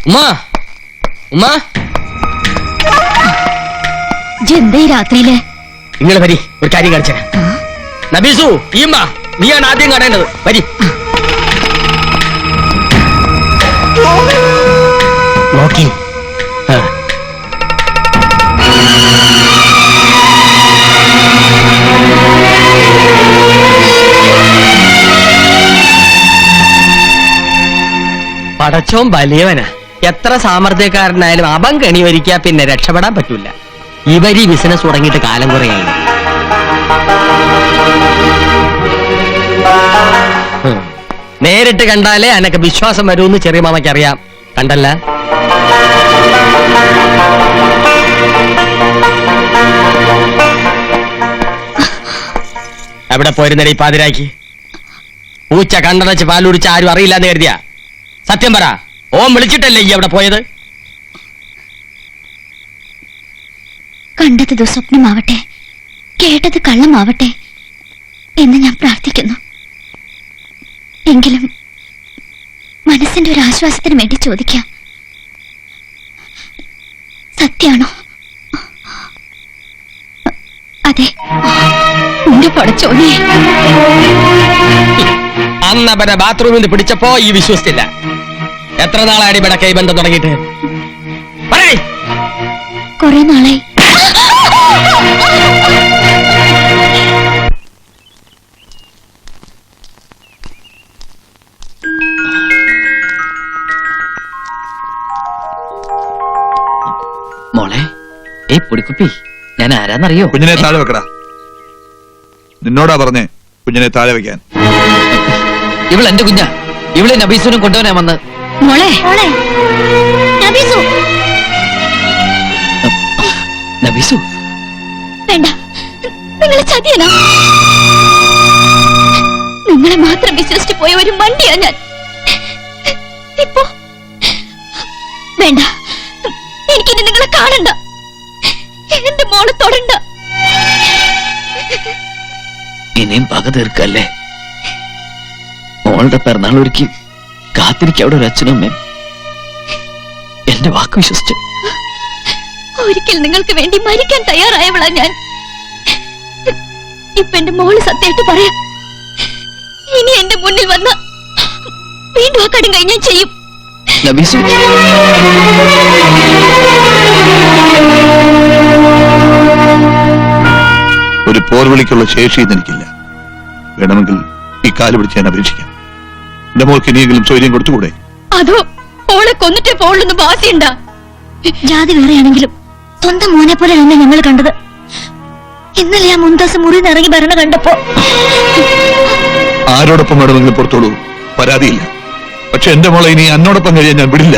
ഉമ്മാ ഉമ്മാ എന്തേ രാത്രിയില് നിങ്ങൾ വരി, ഒരു കാര്യം കാണിച്ച. നബീസു, ഈമ്മ, നീയാണ് ആദ്യം കാണേണ്ടത്. വരി. നോക്കി. പടച്ചോൻ വലിയവനാ. എത്ര സാമർഥ്യക്കാരനായാലും അവൻ കണി വരിക്കാ പിന്നെ രക്ഷപ്പെടാൻ പറ്റൂല. ഇവര് ഈ ബിസിനസ് തുടങ്ങിയിട്ട് കാലം കുറയായി. നേരിട്ട് കണ്ടാലേ അനക്ക് വിശ്വാസം വരുമെന്ന് ചെറിയ മാമയ്ക്ക് അറിയാം. കണ്ടല്ല? എവിടെ പോയിരുന്നേ ഈ പാതിരാക്കി? പൂച്ച കണ്ടടച്ച് പാലുടിച്ച് ആരും അറിയില്ലാന്ന് കരുതിയാ? സത്യം പറ, ഓൻ വിളിച്ചിട്ടല്ലേ ഈ അവിടെ പോയത്? കണ്ടത് ദുസ്വപ്നമാവട്ടെ, കേട്ടത് കള്ളമാവട്ടെ എന്ന് ഞാൻ പ്രാർത്ഥിക്കുന്നു. എങ്കിലും മനസ്സിന്റെ ഒരു ആശ്വാസത്തിന് വേണ്ടി ചോദിക്കാം, സത്യാണോ? അതെ, എന്റെ പടച്ചോനെ. അന്നവരെ ബാത്റൂമിൽ നിന്ന് പിടിച്ചപ്പോ ഈ വിശ്വസിച്ചില്ല. എത്ര നാളായി ഇവിടെ കൈബന്ധം തുടങ്ങിയിട്ട്? കുറെ നാളായി. മോളെ, പൊടിക്കുപ്പി, ഞാൻ ആരാന്നറിയോ? കുഞ്ഞിനെ താഴെ വെക്കടാ. നിന്നോടാ പറഞ്ഞേ കുഞ്ഞിനെ താഴെ വെക്കാൻ. ഇവൾ എന്റെ കുഞ്ഞാ. ഇവളെ നബീസുനും കൊണ്ടുവനാ വന്ന്. മോളെ, നബീസു. നബീസു, വേണ്ട, നിങ്ങളെ ചതിയനാ. നിങ്ങളെ മാത്രം വിശ്വസിച്ചു പോയ ഒരു മണ്ടിയാ ഞാൻ. ഇപ്പോ വേണ്ട, എനിക്കിനി നിങ്ങളെ കാണണ്ട, എന്റെ മോളെ തൊടണ്ട. ഇനിയും പക തീർക്കല്ലേ? മോളുടെ പിറന്നാൾ ഒരുക്കി കാത്തിരിക്കും അവിടെ ഒരു അച്ഛനും അമ്മയും. എന്റെ വാക്ക് വിശ്വസിച്ച് ഒരിക്കൽ നിങ്ങൾക്ക് വേണ്ടി മരിക്കാൻ തയ്യാറായവളാ ഞാൻ. ഇപ്പൊ എന്റെ മോള് സത്യമായിട്ട് പറയാം, ഇനി എന്റെ മുന്നിൽ വന്ന വീണ്ടും ആ കടും കഴിഞ്ഞാൽ ചെയ്യും. നബീസു, ഒരു പോർവിളിക്കുള്ള ശേഷി എനിക്കില്ല. വേണമെങ്കിൽ ഈ കാല് പിടിച്ച് ഞാൻ അപേക്ഷിക്കാം. എന്റെ മോൾക്ക് ഇനിയെങ്കിലും സ്വൈര്യം കൊടുത്തുകൂടെ? അതോ ഓളെ കൊന്നിട്ടേ പോളൊന്നും ബാസിയുണ്ടാ? ജാതി വേറെയാണെങ്കിലും സ്വന്തം മോനെ പോലെ തന്നെ ഞങ്ങൾ കണ്ടത്. ഇന്നലെ ആ മുന്താസ് മുറിന്ന് ഇറങ്ങി ഭരണ കണ്ടപ്പോ ആരോടൊപ്പം വേണമെങ്കിലും പുറത്തോളൂ, പരാതിയില്ല. പക്ഷെ എന്റെ മോളെ ഇനി എന്നോടൊപ്പം കഴിയാൻ ഞാൻ വിടില്ല.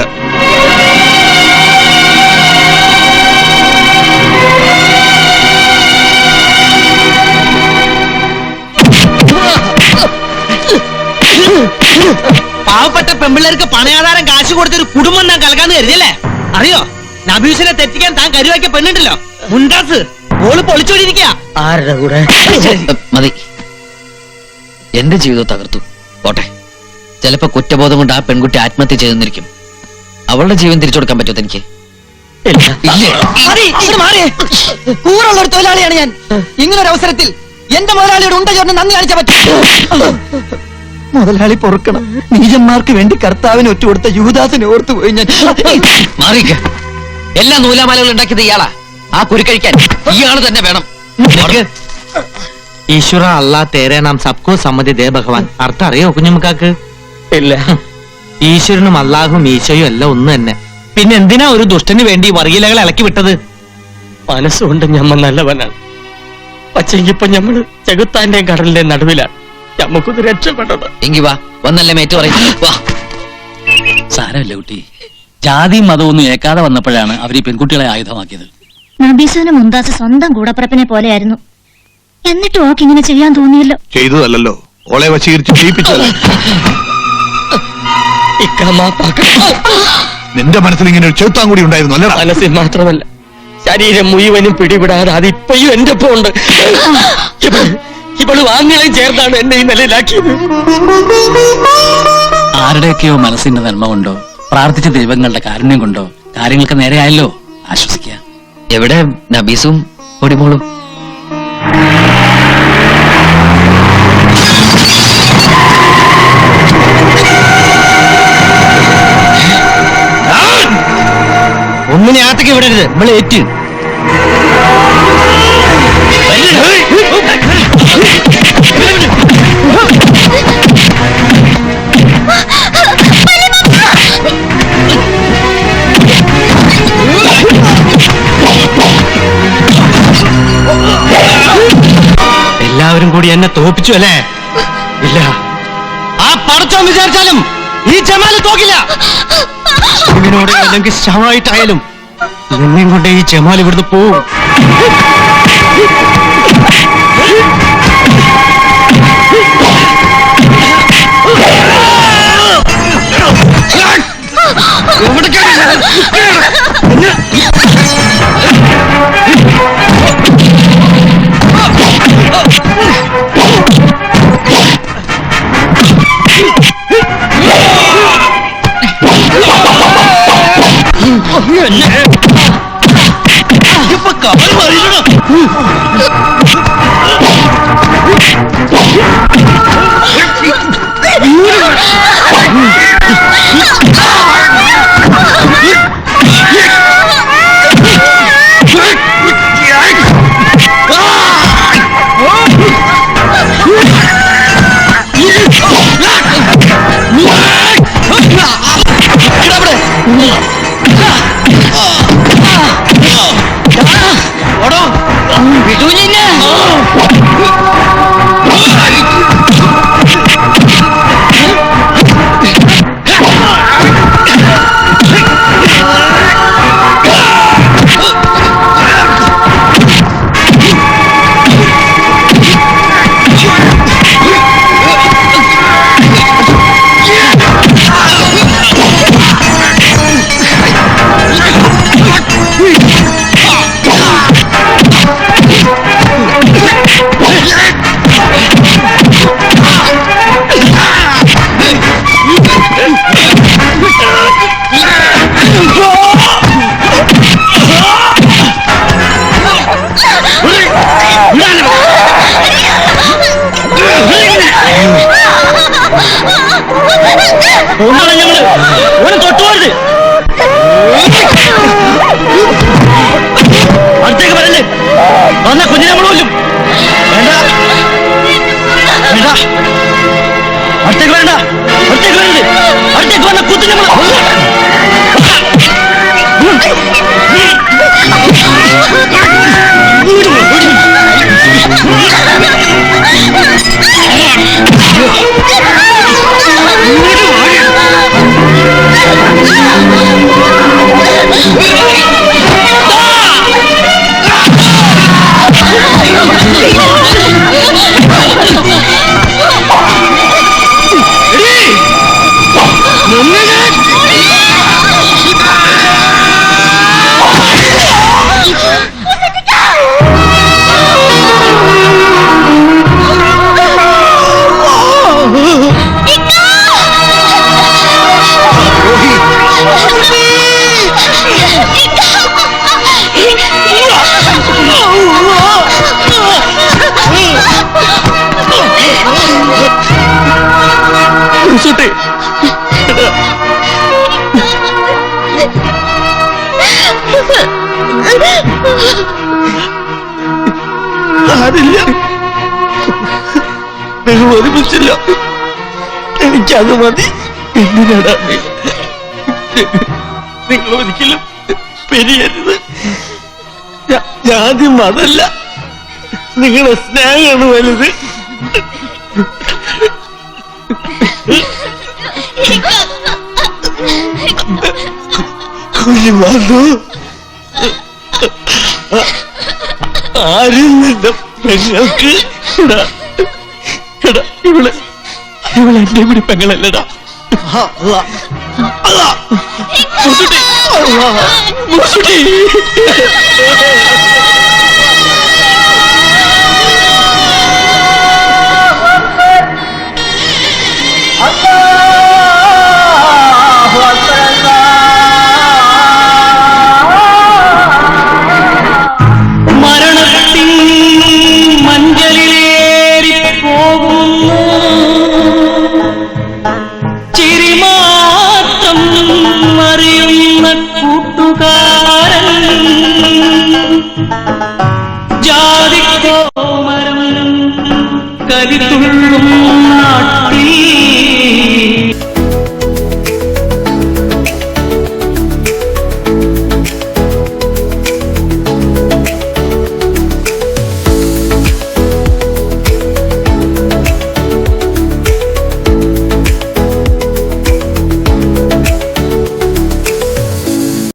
പാവപ്പെട്ട പെമ്പിള്ളേർക്ക് പണയാധാരം കാശ് കൊടുത്തൊരു കുടുംബം താൻ കലക്കാന്ന് കരുതിയല്ലേ? അറിയോ, നബീസിനെ തെറ്റിക്കാൻ താൻ കരുവാക്കിയ പെണ്ണുണ്ടല്ലോ, മുണ്ടാസ്, ഓള് പൊളിച്ചോടിയിരിക്കുക. ആരുടെ കൂടെ? മതി. എന്റെ ജീവിതം തകർത്തു പോട്ടെ. ചിലപ്പോ കുറ്റബോധം കൊണ്ട് ആ പെൺകുട്ടി ആത്മഹത്യ ചെയ്തെന്നിരിക്കും. അവളുടെ ജീവൻ തിരിച്ചു കൊടുക്കാൻ പറ്റുമോ എനിക്ക്? കൂറുള്ള ഒരു തൊഴിലാളിയാണ് ഞാൻ. ഇങ്ങനൊരു അവസരത്തിൽ എന്റെ മുതലാളിയോട് ഉണ്ട ചോറിന് നന്ദി കാണിച്ചാൽ പറ്റും. മുതലാളി പൊറുക്കണം. നീചന്മാർക്ക് വേണ്ടി കർത്താവിന് ഒറ്റുകൊടുത്ത യുവദാസിനെ ഓർത്തുപോയി ഞാൻ. മാറിക്ക. എല്ലാ നൂലാമാലകളും ഉണ്ടാക്കിയത് ഇയാളാ. ആ കുരുക്കഴിക്കാൻ ഇയാള് തന്നെ വേണം. ഈശ്വര അല്ലാ തേരെ നാം സബ്കോ സമ്മതി ദേ ഭഗവാൻ. അർത്ഥം അറിയോ കുഞ്ഞുമക്കാക്ക്? ഇല്ല. ഈശ്വരനും അള്ളാഹും ഈശോയും എല്ലാം ഒന്ന് തന്നെ. പിന്നെ എന്തിനാ ഒരു ദുഷ്ടന് വേണ്ടി വർഗീലകൾ ഇളക്കി വിട്ടത്? മനസ്സുകൊണ്ട് ഞമ്മ നല്ലവനാണ്. പക്ഷെങ്കിപ്പോ ഞമ്മള് ചെകുത്താന്റെയും കടലിന്റെയും നടുവിലാണ്. ഞമ്മക്കൊന്ന് രക്ഷപ്പെട്ടത്. എങ്കി വാ, വന്നല്ലേ മേറ്റ് പറയും. വാ. സാരമില്ല കുട്ടി, ജാതിയും മതമൊന്നും ഏക്കാതെ വന്നപ്പോഴാണ് അവർ ഈ പെൺകുട്ടികളെ ആയുധമാക്കിയത്. നബീസിന് മുന്താസ് സ്വന്തം കൂടപ്പിറപ്പിനെ പോലെയായിരുന്നു. എന്നിട്ട് ഓക്ക് ഇങ്ങനെ ചെയ്യാൻ തോന്നിയല്ലോ. ചെയ്തതല്ലോ, ഓളെ വശീകരിച്ച് ചെയ്യിപ്പിച്ചതല്ല. നിന്റെ മനസ്സിൽ ഇങ്ങനെ ഒരു ചെറുത്താൻ കൂടി ഉണ്ടായിരുന്നു അല്ലടാ? മനസ്സിൽ മാത്രമല്ല, ശരീരം മുഴുവനും പിടിപെടാതെ അതിപ്പോഴും എന്റെ ഒപ്പം ഉണ്ട്. ഇവള് വാങ്ങലും ചേർത്താണ് എന്നെ ഈ നിലയിലാക്കിയത്. ആരുടെയൊക്കെയോ മനസ്സിന്റെ നന്മ കൊണ്ടോ പ്രാർത്ഥിച്ച ദൈവങ്ങളുടെ കാരുണ്യം കൊണ്ടോ കാര്യങ്ങൾക്ക് നേരെയായല്ലോ. ആശ്വസിക്കുക. എവിടെ നബീസും പൊടിമോളും? ഒന്നിനെ ആത്തേക്ക് വിടരുത്, നമ്മളെ ഏറ്റ്. എല്ലാവരും കൂടി എന്നെ തോപ്പിച്ചു അല്ലേ? ഇല്ല, ആ പടച്ചോൻ വിചാരിച്ചാലും ഈ ജമാല് തോക്കില്ല. ഇവനോട് അല്ലെങ്കിൽ ശവമായിട്ടായാലും എന്നെയും കൊണ്ട് ഈ ജമാൽ ഇവിടുന്ന് പോവും. തൊട്ടുപോരുത്, അടുത്തേക്ക് വരല്ലേ, വന്ന കുഞ്ഞിനെ നമ്മൾ കൊല്ലും. വേണ്ട വേണ്ട, അടുത്തേക്ക് വേണ്ട, അടുത്തേക്ക് വരരുത്, അടുത്തേക്ക് വന്ന കുത്തി നമ്മൾ. ആരില്ല, നിങ്ങൾ ഒരുമിച്ചില്ല, എനിക്കത് മതി. എന്തിനാടാ നിങ്ങൾ ഒരിക്കലും പിരിയരുത്. ആദ്യം അതല്ല, നിങ്ങളുടെ സ്നേഹമാണ് വലുത്. കുഞ്ഞുമാണ്ടു, ആരും നിന്റെ പെങ്ങൾക്ക് ഇവളെന്റെ കൂടി പെങ്ങളല്ലടാ. ചിരി മാത്രം അറിയുന്ന കൂട്ടുകാരൻ ജാതിക്കോമരം കലിതുള്ളും